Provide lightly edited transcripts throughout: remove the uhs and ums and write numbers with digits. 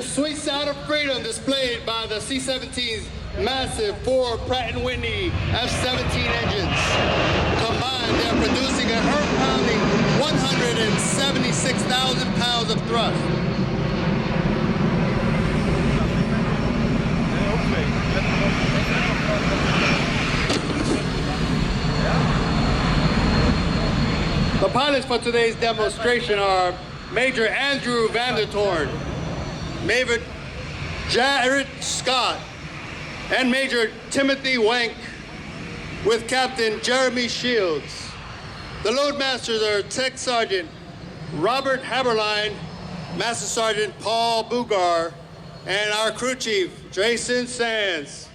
The sweet sound of freedom displayed by the C-17's massive 4 Pratt & Whitney F-17 engines. Combined, they are producing an earth-pounding 176,000 pounds of thrust. The pilots for today's demonstration are Major Andrew Vandertoorn, Major Jared Scott, and Major Timothy Wank, with Captain Jeremy Shields. The loadmasters are Tech Sergeant Robert Haberline, Master Sergeant Paul Bugar, and our crew chief, Jason Sands.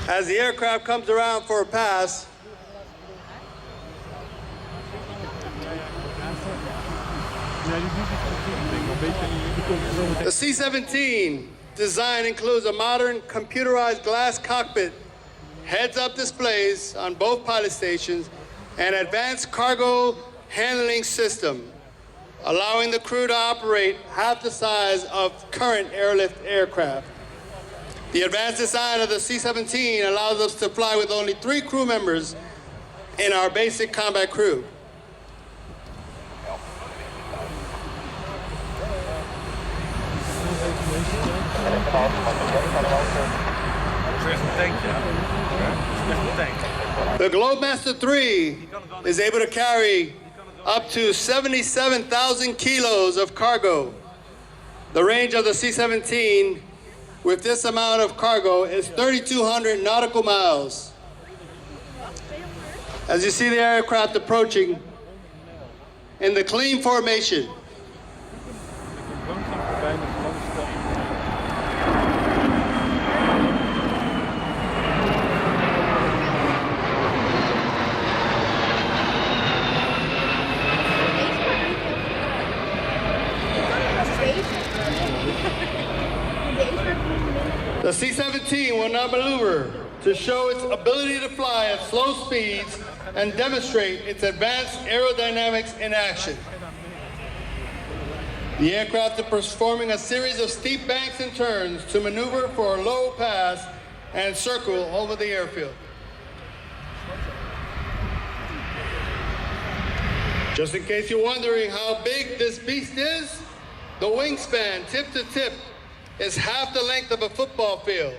As the aircraft comes around for a pass, the C-17 design includes a modern computerized glass cockpit, heads-up displays on both pilot stations, and advanced cargo handling system, allowing the crew to operate half the size of current airlift aircraft. The advanced design of the C-17 allows us to fly with only 3 crew members in our basic combat crew. The Globemaster III is able to carry up to 77,000 kilos of cargo. The range of the C-17 with this amount of cargo is 3,200 nautical miles. As you see the aircraft approaching in the clean formation. The C-17 will now maneuver to show its ability to fly at slow speeds and demonstrate its advanced aerodynamics in action. The aircraft is performing a series of steep banks and turns to maneuver for a low pass and circle over the airfield. Just in case you're wondering how big this beast is, the wingspan tip to tip is half the length of a football field.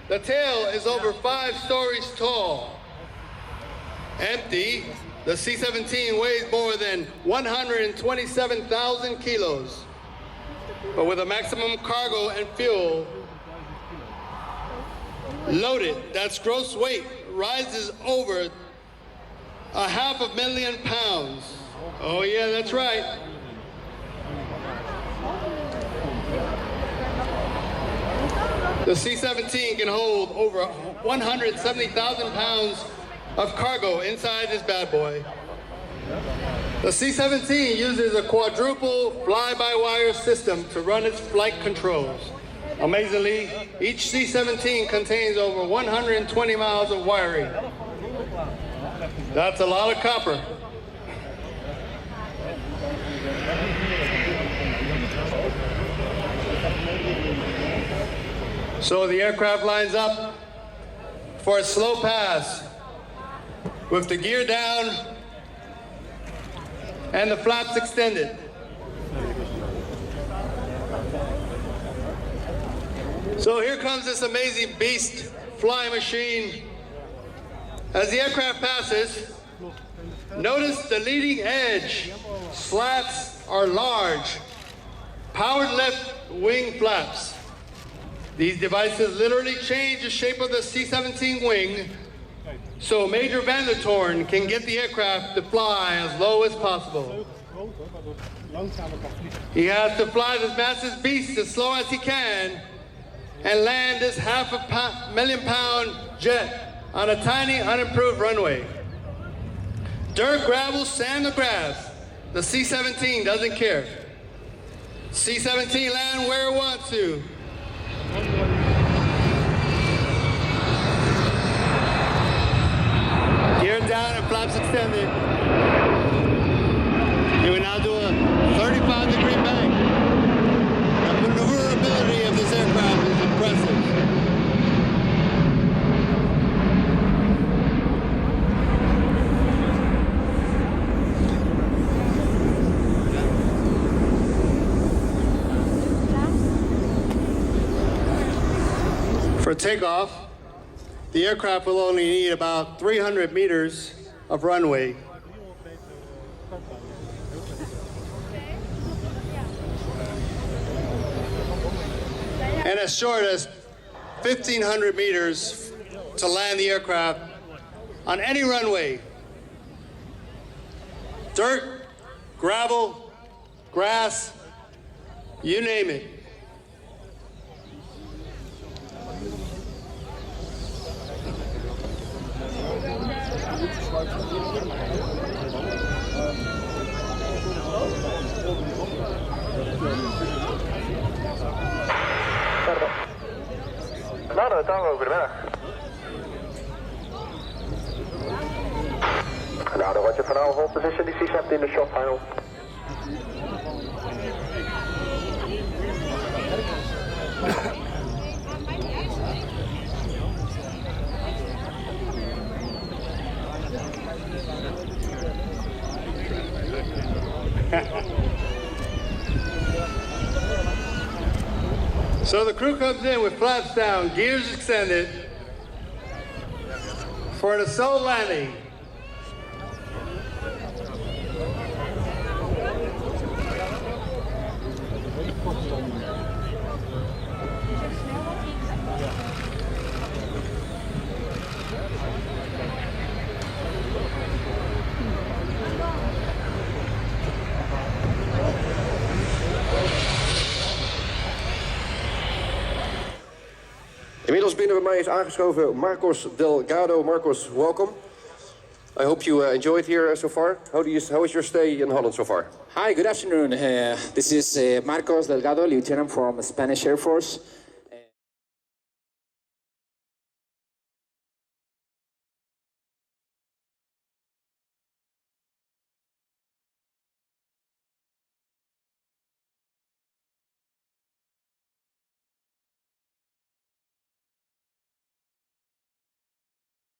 The tail is over 5 stories tall. Empty, the C-17 weighs more than 127,000 kilos. But with a maximum cargo and fuel loaded, that's gross weight rises over 500,000 pounds. Oh yeah, that's right. The C-17 can hold over 170,000 pounds of cargo inside this bad boy. The C-17 uses a quadruple fly-by-wire system to run its flight controls. Amazingly, each C-17 contains over 120 miles of wiring. That's a lot of copper. So the aircraft lines up for a slow pass with the gear down and the flaps extended. So here comes this amazing beast flying machine. As the aircraft passes, notice the leading edge slats are large, powered lift wing flaps. These devices literally change the shape of the C-17 wing so Major Vandertoorn can get the aircraft to fly as low as possible. He has to fly this massive beast as slow as he can and land this 500,000-pound jet on a tiny, unimproved runway. Dirt, gravel, sand, or grass, the C-17 doesn't care. C-17 land where it wants to. Gear down and flaps extended. You will now do a 35-degree bend. takeoff, the aircraft will only need about 300 meters of runway. And as short as 1,500 meters to land the aircraft on any runway. Dirt, gravel, grass, you name it. Nou, Tango, goedemiddag. Nou, dan word je vanavond hold position, die C-17 in de shot final. So the crew comes in with flaps down, gears extended for an assault landing. Inmiddels binnen bij mij is aangeschoven Marcos Delgado. Marcos, welcome. I hope you enjoyed here so far. How was your stay in Holland so far? Hi, good afternoon. This is Marcos Delgado, Lieutenant from Spanish Air Force.